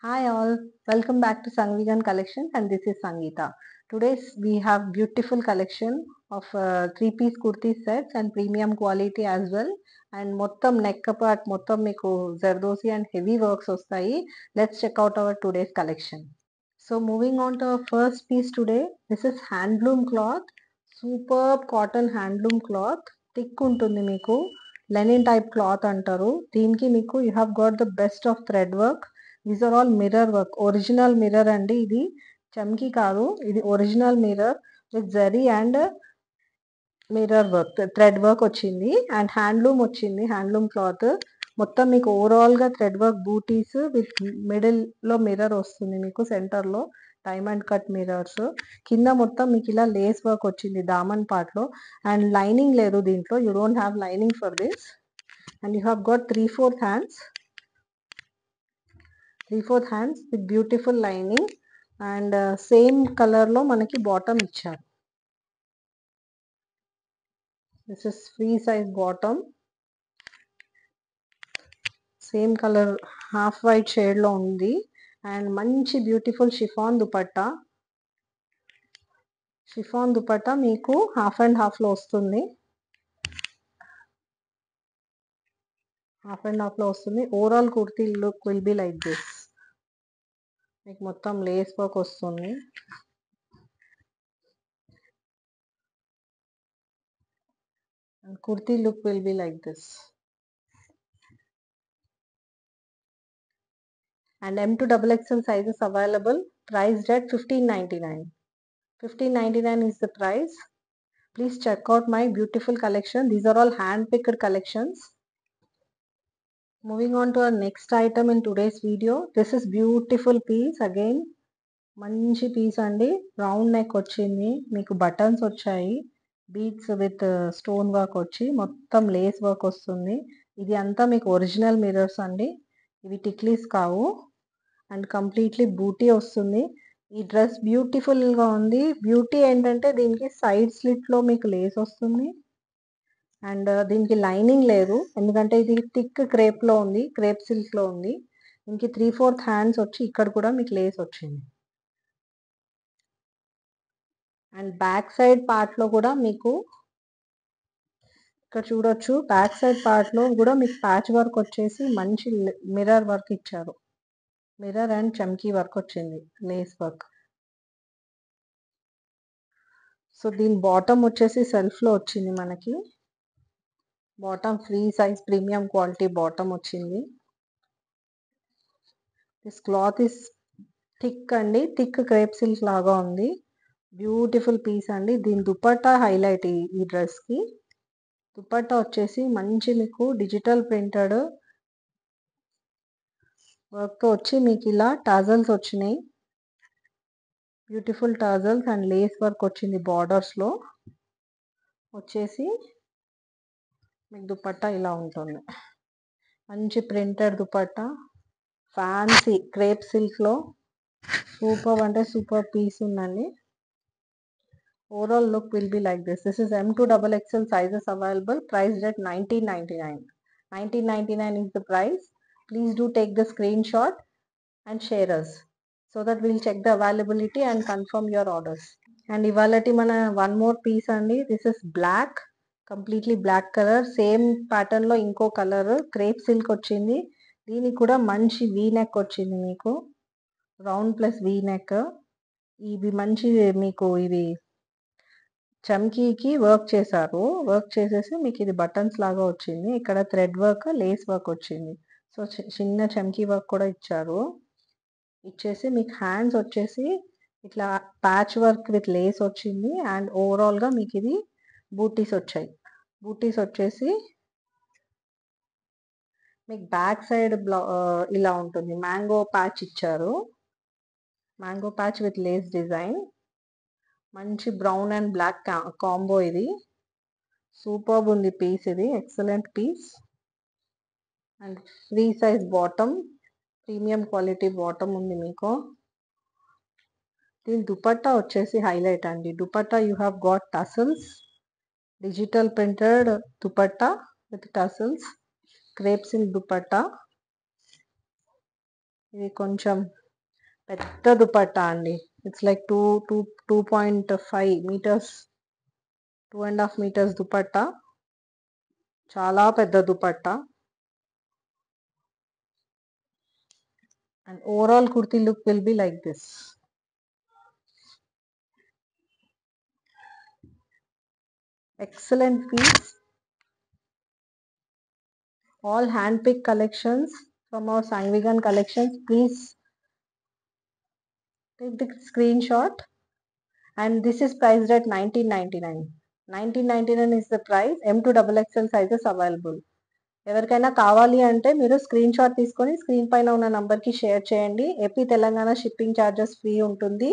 Hi all, welcome back to Sangvigan Collections and this is Sangeeta. Today we have beautiful collection of three-piece kurti sets and premium quality as well. And మొత్తం neck part మొత్తం మీకు zardozi and heavy works వస్తాయి. Let's check out our today's collection. So moving on to our first piece today, this is handloom cloth, superb cotton handloom cloth, thick ఉంటుంది మీకు, Lenin type cloth అంటారు. దీనికి మీకు you have got the best of thread work. These are all mirror work, original mirror అండి. ఇది చమ్కీ కాదు, ఇది original mirror with zari and mirror work, thread work వచ్చింది అండ్ హ్యాండ్లూమ్ వచ్చింది. హ్యాండ్లూమ్ క్లాత్ మొత్తం మీకు ఓవరాల్ గా థ్రెడ్ వర్క్ బూటీస్ విత్ మిడిల్ లో మిర్రర్ వస్తుంది మీకు, సెంటర్ లో డైమండ్ కట్ మిర్రర్స్, కింద మొత్తం మీకు ఇలా లేస్ వర్క్ వచ్చింది దామన్ పార్ట్ లో. అండ్ లైనింగ్ లేదు దీంట్లో, you don't have lining for this. And you have got 3/4 hands, 3/4 hands with beautiful lining and same colour లో మనకి బాటమ్ ఇచ్చారు. This is free size bottom, same colour half white shade లో ఉంది and మంచి beautiful chiffon dupatta. Chiffon dupatta మీకు half and half లో వస్తుంది, half and half లో వస్తుంది. Overall kurti look will be like this. మీకు మొత్తం లేస్ వర్క్ వస్తుంది. And kurti look will be like this. And M2XXL sizes available, priced at 1599. 1599 is the price. Please check out my beautiful collection. These are all hand-picked collections. Moving on to our next item in today's video. This is beautiful piece again. మంచి piece అండి, round neck వచ్చింది, మీకు buttons వచ్చాయి, beads with stone work వచ్చి మొత్తం lace work వస్తుంది. ఇది అంతా మీకు ఒరిజినల్ మిర్రర్స్ అండి, ఇవి టిక్లీస్ కావు. అండ్ కంప్లీట్లీ బూటీ వస్తుంది. ఈ డ్రెస్ బ్యూటిఫుల్ గా ఉంది. బ్యూటీ ఏంటంటే దీనికి సైడ్ స్లిట్ లో మీకు లేస్ వస్తుంది అండ్ దీనికి లైనింగ్ లేదు, ఎందుకంటే ఇది థిక్ క్రేప్ లో ఉంది, క్రేప్ సిల్క్ లో ఉంది. దీనికి 3/4 హ్యాండ్స్ వచ్చి ఇక్కడ కూడా మీకు లేస్ వచ్చింది. అండ్ బ్యాక్ సైడ్ పార్ట్ లో కూడా మీకు ఇక్కడ చూడొచ్చు, బ్యాక్ సైడ్ పార్ట్ లో కూడా మీకు ప్యాచ్ వర్క్ వచ్చేసి మంచి మిర్రర్ వర్క్ ఇచ్చారు. మిర్రర్ అండ్ చమ్కీ వర్క్ వచ్చింది, లేస్ వర్క్. సో దీని బాటమ్ వచ్చేసి సెల్ఫ్ లో వచ్చింది మనకి, bottom free size premium quality bottom వచ్చింది. దిస్ క్లాత్ ఇస్ థిక్ అండి, థిక్ క్రేప్ సిల్క్ లాగా ఉంది. బ్యూటిఫుల్ పీస్ అండి. దీని దుపట్టా హైలైట్ ఈ డ్రెస్ కి. దుపట్టా వచ్చేసి మంచి మీకు డిజిటల్ ప్రింటెడ్ వర్క్ వచ్చి మీకు ఇలా టాజల్స్ వచ్చినాయి, beautiful tassels and lace work వచ్చింది బార్డర్స్ లో వచ్చేసి. మీకు దుపట్టా ఇలా ఉంటుంది, మంచి printed dupatta, fancy crepe silk లో సూపర్ అంటే సూపర్ పీస్ ఉందండి. Overall look will be like this. This is M2XXL sizes available, priced at 1999. 1999 is the price. Please do take the screenshot and share us so that we'll check the availability and confirm your orders. And ivalati mana one more piece andi. This is black, completely black color, same pattern lo inko color crepe silk ochindi. దీనికి కూడా మంచి V neck వచ్చింది మీకు, round plus V neck. ఇవి మంచి మీకు ఇవి చమ్కీకి work చేశారు, వర్క్ చేసేసి మీకు ఇది బటన్స్ లాగా వచ్చింది. ఇక్కడ థ్రెడ్ వర్క్, లేస్ వర్క్ వచ్చింది. సో చిన్న చమ్కీ వర్క్ కూడా ఇచ్చారు. ఇచ్చేసి మీకు హ్యాండ్స్ వచ్చేసి ఇట్లా ప్యాచ్ వర్క్ విత్ లేస్ వచ్చింది అండ్ ఓవరాల్ గా మీకు ఇది బూటీస్ వచ్చాయి. బూటీస్ వచ్చేసి మీకు బ్యాక్ సైడ్ ఇలా ఉంటుంది, మ్యాంగో ప్యాచ్ ఇచ్చారు, mango patch with lace design. మంచి బ్రౌన్ అండ్ బ్లాక్ కాంబో ఇది. సూపర్బ్ ఉంది పీస్, ఇది excellent piece. And free size bottom, premium quality bottom ఉంది మీకు. దీని దుపట్టా వచ్చేసి హైలైట్ అండి. Dupatta you have got tassels, digital printed dupatta with tassels, crepe silk dupatta. ఇది కొంచెం పెద్ద దుపట్టా అండి. It's like 2.5 metres, 2.5 metres dupatta. చాలా పెద్ద dupatta. And overall kurti look will be like this. Excellent piece. All hand-picked collections from our Sangvigan collections. Please take the screenshot. And this is priced at 1999. 1999 is the price. M2XXL sizes available. ఎవరికైనా కావాలి అంటే మీరు screen shot తీసుకొని screen పైన ఉన్న నంబర్కి share చేయండి. AP Telangana shipping charges free ఉంటుంది.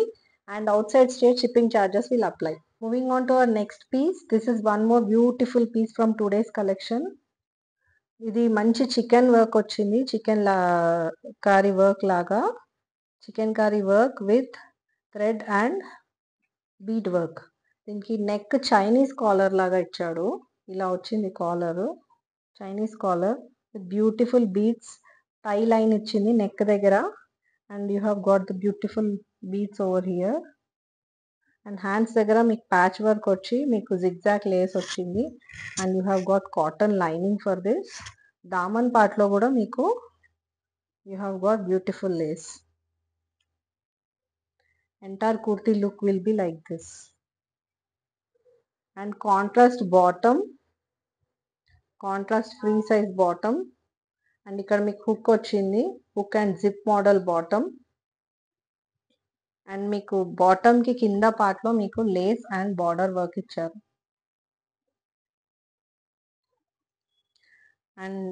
And outside state shipping charges will apply. Moving on to our next piece. This is one more beautiful piece from today's collection. ఇది మంచి chikan work వచ్చింది. Chikankari work లాగా. Chikankari work with thread and bead work. దీనికి neck Chinese collar లాగా ఇచ్చాడు. ఇలా వచ్చింది collar. Chinese collar with beautiful beads. Tie line ఇచ్చింది నెక్ దగ్గర. And you have got the beautiful beads over here. And hands దగ్గర మీకు ప్యాచ్ వర్క్ వచ్చి మీకు జిగ్జాగ్ లేస్ వచ్చింది. And you have got cotton lining for this. దామన్ పార్ట్లో కూడా మీకు you have got beautiful lace. Entire kurti look will be like this. And contrast bottom, contrast free size bottom. And ఇక్కడ మీకు hook వచ్చింది. Hook and zip model bottom. And మీకు బాటమ్కి కింద పార్ట్లో మీకు లేస్ అండ్ బార్డర్ వర్క్ ఇచ్చారు. And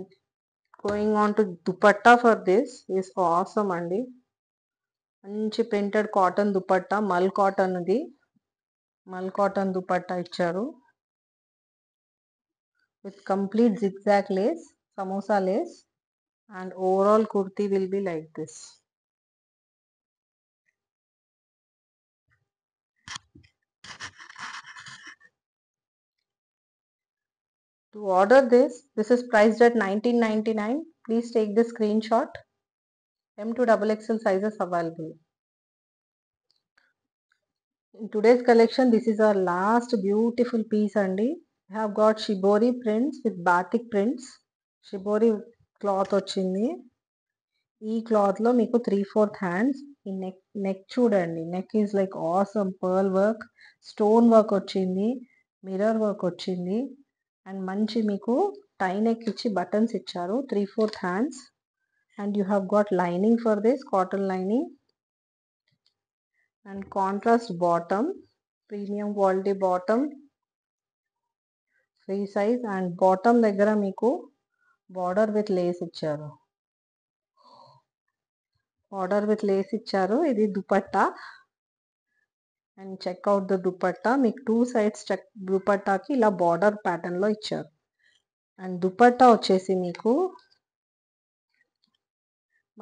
going on to dupatta for this is awesome అండి. మంచి ప్రింటెడ్ కాటన్ దుపట్టా. మల్ కాటన్ ఇది. మల్ కాటన్ దుపట్టా ఇచ్చారు with complete zigzag lace, samosa lace. And overall kurti will be like this. To order this is priced at 1999. Please take the screenshot. M2XXL sizes available. In today's collection, this is our last beautiful piece andi. We have got shibori prints with batik prints. Shibori cloth వచ్చింది. ఈ cloth లో మీకు 3/4 hands. ఈ neck చూడండి. Neck is like awesome pearl work, stone work వచ్చింది, mirror work వచ్చింది. And మంచి మీకు టై నెక్ ఇచ్చి బటన్స్ ఇచ్చారు. 3/4 hands. And you have got lining for this, cotton lining. And contrast bottom, premium quality bottom, free size. And bottom దగ్గర మీకు border with lace ఇచ్చారు. Border with lace ఇచ్చారు. ఇది dupatta. And checkout the dupatta. మీకు 2 sides దుపట్టాకి ఇలా border pattern లో ఇచ్చారు. And dupatta వచ్చేసి మీకు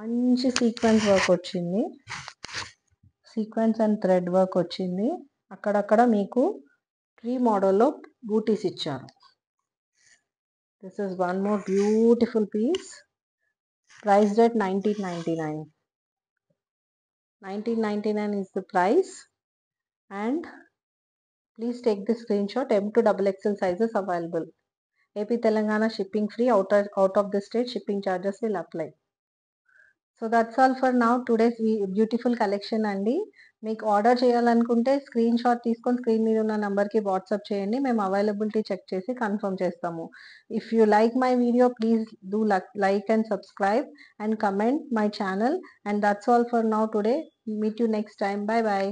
మంచి సీక్వెన్స్ వర్క్ వచ్చింది. సీక్వెన్స్ అండ్ థ్రెడ్ వర్క్ వచ్చింది. అక్కడక్కడ మీకు ట్రీ మోడల్లో బూటీస్ ఇచ్చారు. This is one more beautiful piece. Priced at 1999. 1999 is the price. And please take the screenshot. M2XXL sizes available. AP Telangana shipping free. Out of the state shipping charges will apply. So that's all for now. Today's beautiful collection అండి. మీకు order చేయాలనుకుంటే screen shot తీసుకొని screen మీద ఉన్న నెంబర్కి WhatsApp చేయండి. మేము availability check చేసి కన్ఫర్మ్ చేస్తాము. If you like my video please do like and subscribe and comment my channel. And that's all for now today. Meet you next time. Bye bye.